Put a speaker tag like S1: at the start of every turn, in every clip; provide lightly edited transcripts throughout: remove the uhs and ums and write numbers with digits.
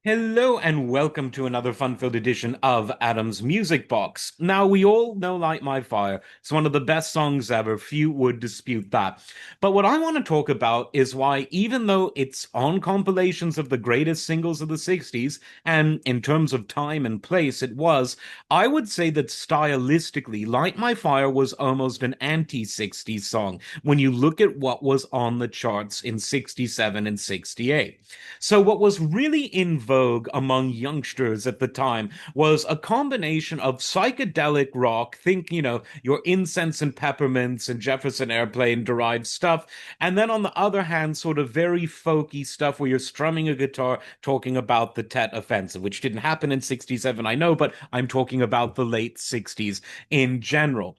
S1: Hello and welcome to another fun-filled edition of Adam's Music Box. Now, we all know Light My Fire. It's one of the best songs ever. Few would dispute that. But what I want to talk about is why, even though it's on compilations of the greatest singles of the 60s, and in terms of time and place, it was, I would say that stylistically, Light My Fire was almost an anti-60s song when you look at what was on the charts in 67 and 68. So, what was really in vogue among youngsters at the time was a combination of psychedelic rock, think, your incense and peppermints and Jefferson Airplane derived stuff. And then on the other hand, sort of very folky stuff where you're strumming a guitar talking about the Tet Offensive, which didn't happen in 67, I know, but I'm talking about the late 60s in general.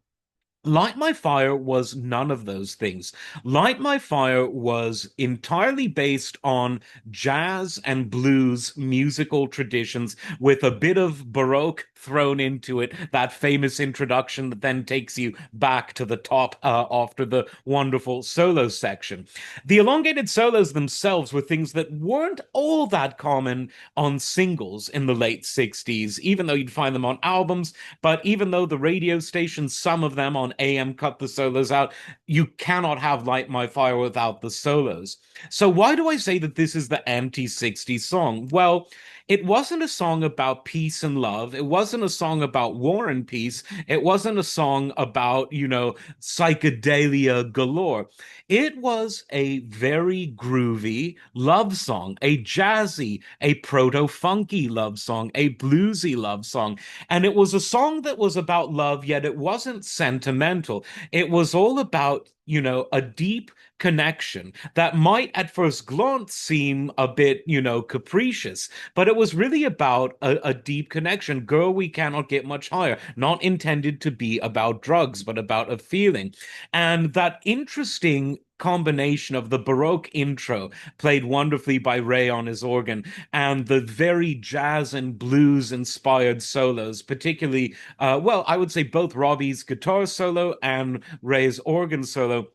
S1: Light My Fire was none of those things. Light My Fire was entirely based on jazz and blues musical traditions with a bit of Baroque thrown into it, that famous introduction that then takes you back to the top after the wonderful solo section. The elongated solos themselves were things that weren't all that common on singles in the late 60s, even though you'd find them on albums. But even though the radio stations, some of them on AM, cut the solos out, you cannot have Light My Fire without the solos. So, why do I say that this is the anti 60s song? Well, it wasn't a song about peace and love. It wasn't a song about war and peace. It wasn't a song about, psychedelia galore. It was a very groovy love song, a jazzy, a proto funky love song, a bluesy love song. And it was a song that was about love, yet it wasn't sentimental. It was all about, a deep connection that might at first glance seem a bit, capricious, but it was really about a deep connection. Girl, we cannot get much higher. Not intended to be about drugs, but about a feeling. And that interesting combination of the Baroque intro, played wonderfully by Ray on his organ, and the very jazz and blues inspired solos, particularly, well, I would say both Robbie's guitar solo and Ray's organ solo.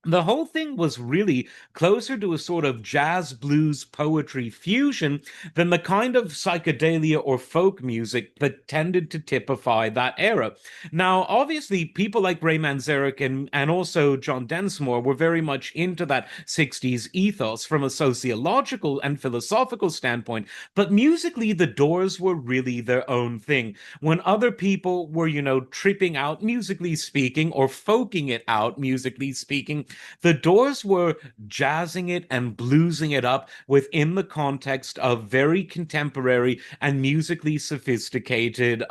S1: The whole thing was really closer to a sort of jazz blues poetry fusion than the kind of psychedelia or folk music that tended to typify that era. Now, obviously, people like Ray Manzarek and also John Densmore were very much into that 60s ethos from a sociological and philosophical standpoint, but musically, the Doors were really their own thing. When other people were, tripping out musically speaking or folking it out musically speaking, the Doors were jazzing it and bluesing it up within the context of very contemporary and musically sophisticated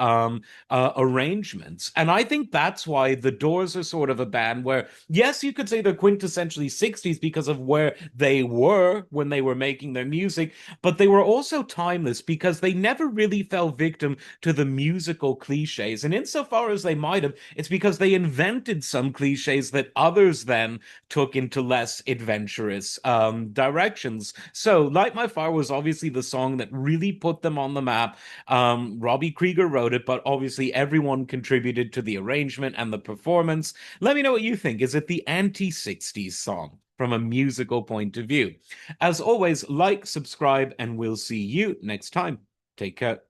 S1: arrangements. And I think that's why the Doors are sort of a band where, yes, you could say they're quintessentially 60s because of where they were when they were making their music, but they were also timeless because they never really fell victim to the musical cliches. And insofar as they might have, it's because they invented some cliches that others then took into less adventurous directions. So, Light My Fire was obviously the song that really put them on the map. Robbie Krieger wrote it, but obviously everyone contributed to the arrangement and the performance. Let me know what you think. Is it the anti 60s song from a musical point of view? As always, like, subscribe, and we'll see you next time. Take care.